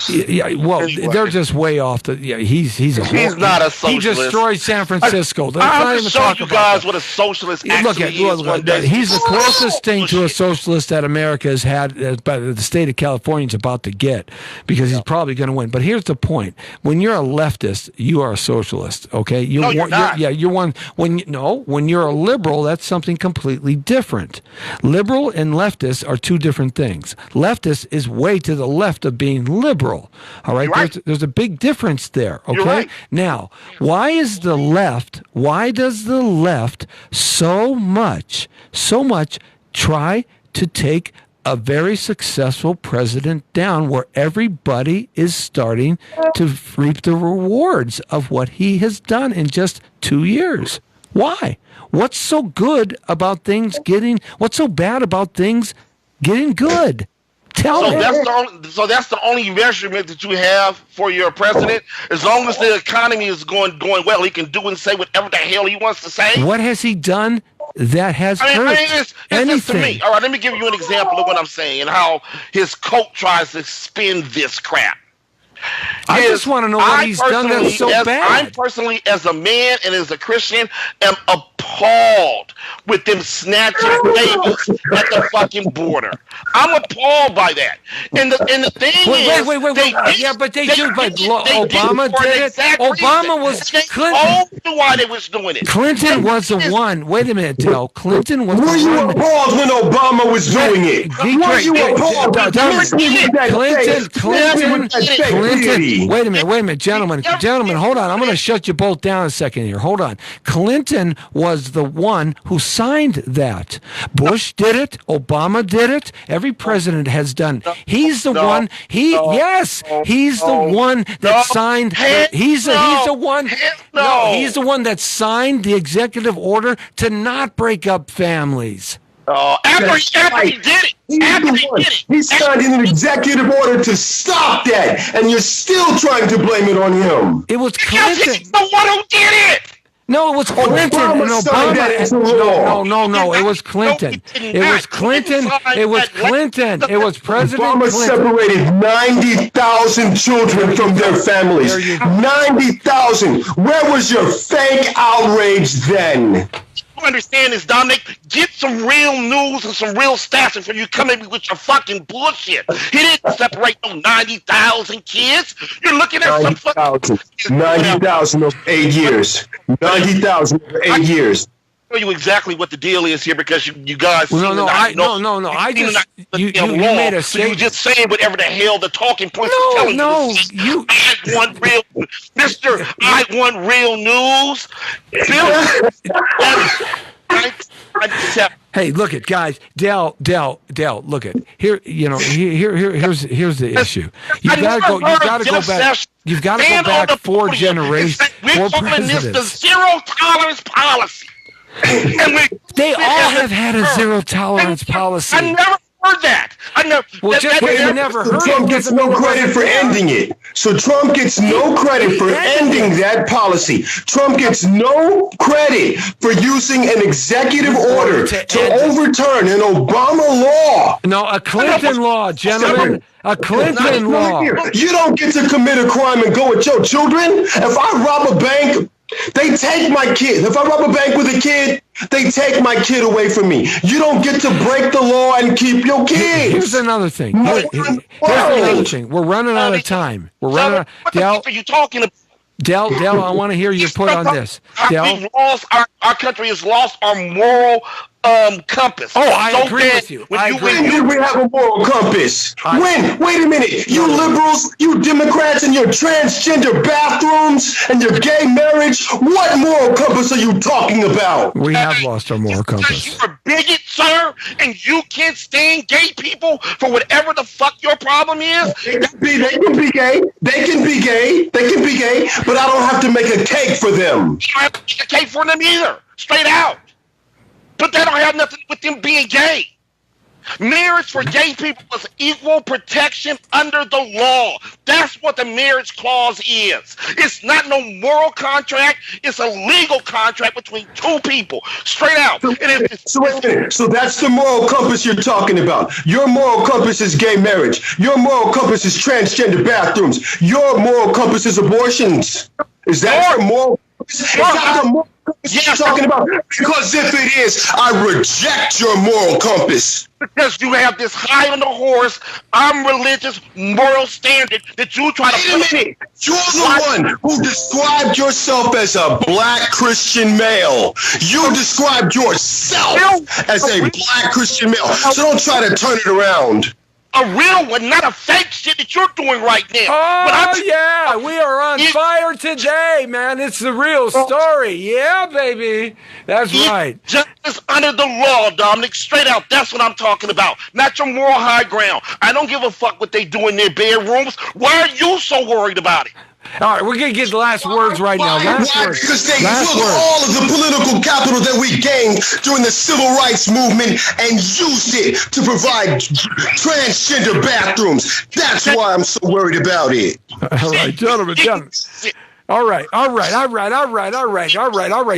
Yeah, well, they're just way off the. Yeah, he's not a socialist. He destroyed San Francisco. I'll show you guys what a socialist actually is. Look, he's the closest thing to a socialist that America has had, but the state of California is about to get, because he's probably going to win. But here's the point: when you're a leftist, you are a socialist. Okay, you're not. You're one. When you're a liberal, that's something completely different. Liberal and leftist are two different things. Leftist is way to the left of being liberal. All right, there's a big difference there. Okay, right. Now, why does the left so much try to take a very successful president down, where everybody is starting to reap the rewards of what he has done in just 2 years? Why? What's so good about things what's so bad about things getting good? Tell me. That's the only measurement that you have for your president. As long as the economy is going well, he can do and say whatever the hell he wants to say. What has he done that has hurt it's anything? to me. All right, let me give you an example of what I'm saying and how his cult tries to spin this crap. I just want to know what he's done that's so bad. I personally, as a man and as a Christian, am appalled with them snatching babies at the fucking border. I'm appalled by that. And the thing is, Obama did it. Obama was Clinton. Why they was doing it? Clinton was the one. Wait a minute, Dell. Clinton was the one. Were you appalled when Obama was doing it? Were you appalled? Clinton. Wait a minute, gentlemen, hold on. I'm going to shut you both down a second here. Hold on. Clinton was the one who signed that. Bush did it. Obama did it. Every president has done. He's the one. He's the one that signed. He's the one. No, he's the one that signed the executive order to not break up families. After he did it. He signed an executive order to stop that, and you're still trying to blame it on him. It was Clinton. He's the one who did it. No, it was Clinton and Obama. No, it was Clinton. It was Clinton. It was Clinton. It was President Obama Clinton. separated 90,000 children from their families. 90,000. Where was your fake outrage then? Understand this, Dominic. Get some real news and some real stats before you come at me with your fucking bullshit. He didn't separate no 90,000 kids. You're looking at 90,000 over 8 years. 90,000 over 8 years. Tell you exactly what the deal is here because you guys. You made a statement. You just saying whatever the hell the talking points are telling you. I want real, Mister. I want real news. Hey, look it, guys. Dell, look it. Here's the issue. You've got to go back 4 generations. We're calling this the zero tolerance policy. They all have had a zero tolerance policy. I never heard that. You never heard Trump gets no credit for ending it. So Trump gets no credit for ending that policy. Trump gets no credit for using an executive order to overturn an Obama law. No, a Clinton law, gentlemen. A Clinton law. You don't get to commit a crime and go with your children. If I rob a bank, they take my kid. If I rob a bank with a kid, they take my kid away from me. You don't get to break the law and keep your kids. Here's another thing. We're running out of time. What the fuck are you talking about? Dell, I want to hear your put on this. Dell? Our country has lost our moral compass. Oh, I agree with you. We have a moral compass. When? Wait a minute. You liberals, you Democrats, and your transgender bathrooms and your gay marriage, what moral compass are you talking about? We have lost our moral compass. You're a bigot, sir, and you can't stand gay people for whatever the fuck your problem is. They can be gay, but I don't have to make a cake for them. You don't have to make a cake for them either. Straight out. But that don't have nothing with them being gay. Marriage for gay people is equal protection under the law. That's what the marriage clause is. It's not no moral contract. It's a legal contract between 2 people. Straight out. So wait a minute. So that's the moral compass you're talking about. Your moral compass is gay marriage. Your moral compass is transgender bathrooms. Your moral compass is abortions. Is that your moral compass? Is that the moral compass you're talking about? Because if it is, I reject your moral compass. Because you have this high on the horse, religious moral standard that you try to Wait a minute. You're the one who described yourself as a black Christian male. You described yourself as a black Christian male. So don't try to turn it around. A real one, not a fake shit that you're doing right now. Oh, yeah. We are on fire today, man. It's the real story. Yeah, baby. That's right. Justice under the law, Dominic. Straight out. That's what I'm talking about. Not your moral high ground. I don't give a fuck what they do in their bedrooms. Why are you so worried about it? All right, we're going to get the last words right now. Last Why? words. Because they Last took words. all of the political capital that we gained during the civil rights movement and used it to provide transgender bathrooms. That's why I'm so worried about it. All right, gentlemen. All right.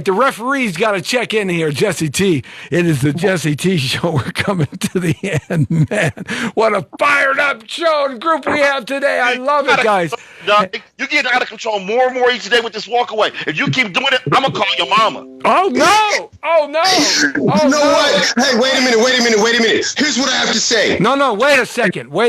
The referee's got to check in here, Jesse T. It is the Jesse T show. We're coming to the end, man. What a fired up show and group we have today. I love it, guys. You get out of control more and more each day with this walk away. If you keep doing it, I'm gonna call your mama. Oh no! Oh no! You know what? Hey, wait a minute. Here's what I have to say. No, wait a second. Both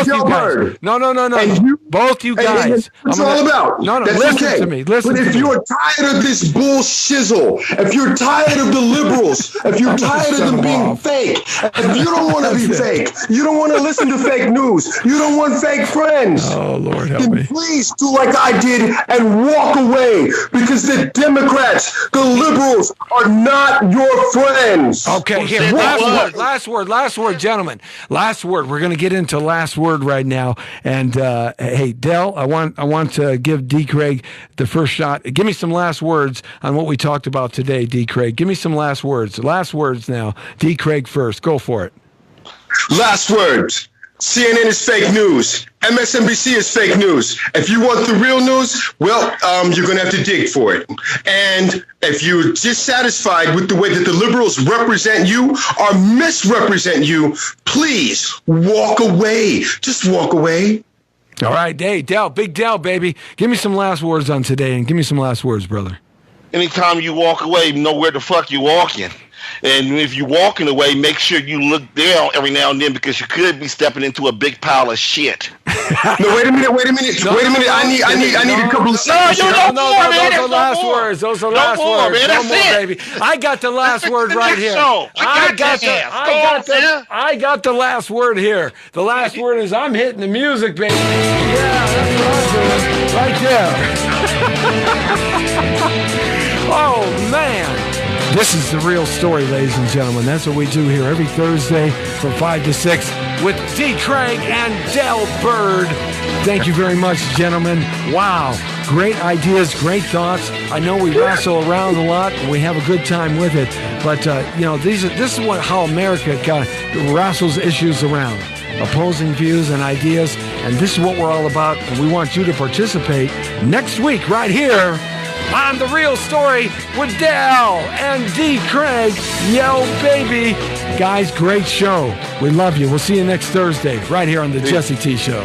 you guys. No. And Both you guys. That's all about. No, that's listen okay. to me. But if you're tired of this bull shizzle, if you're tired of the liberals, if you're tired of them being fake, if you don't want to be fake, you don't want to listen to fake news, you don't want fake friends. Oh Lord, help Then me. please do like I did and walk away, because the Democrats, the liberals, are not your friends. Okay, here. Last word, gentlemen. Last word. We're going to get into last word right now. And hey, Dell, I want to give D.CRAIG the first shot. Give me some last words on what we talked about today, D.CRAIG. Give me some last words. Last words now. D.CRAIG first. Go for it. Last words. CNN is fake news. MSNBC is fake news. If you want the real news, well, you're going to have to dig for it. And if you're dissatisfied with the way that the liberals represent you or misrepresent you, please walk away. Just walk away. All right, hey, Dell, Big Dell, baby. Give me some last words on today, and give me some last words, brother. Anytime you walk away, know where the fuck you're walking. And if you're walking away, make sure you look down every now and then, because you could be stepping into a big pile of shit. No, wait a minute. I need a couple of seconds. Those are last words. Those are last words. No more, baby. I got the last word right here. I got the last word here. The last word is I'm hitting the music, baby. Yeah, that's what I'm doing. Right there. Oh, man. This is the real story, ladies and gentlemen. That's what we do here every Thursday from 5 to 6 with D.CRAIG and Dell Bird. Thank you very much, gentlemen. Wow. Great ideas, great thoughts. I know we wrestle around a lot, and we have a good time with it. But, this is how America wrestles issues around. Opposing views and ideas. And this is what we're all about. And we want you to participate next week right here on The Real Story with Dell and D.CRAIG. Yo, baby. Guys, great show. We love you. We'll see you next Thursday right here on the Jesse T Show.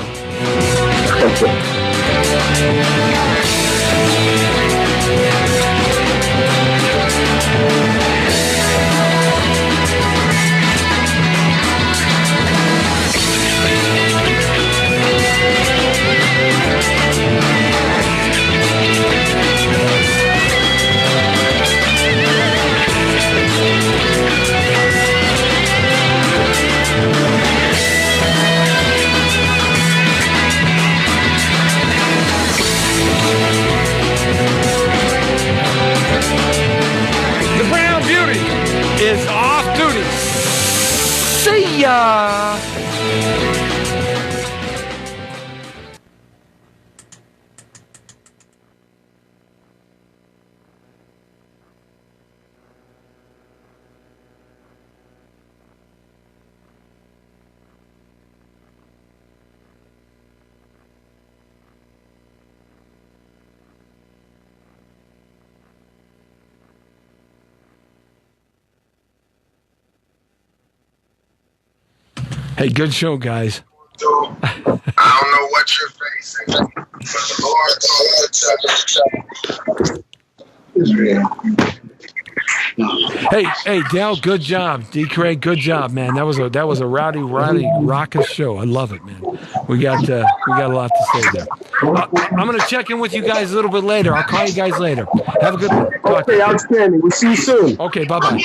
Is off duty. See ya. Hey, good show, guys. I don't know what you're facing, but the Lord told me to Hey, Dell, good job. D.CRAIG, good job, man. That was a rowdy, raucous show. I love it, man. We got a lot to say there. I'm gonna check in with you guys a little bit later. I'll call you guys later. Have a good one. Okay, outstanding. We'll see you soon. Okay, bye-bye.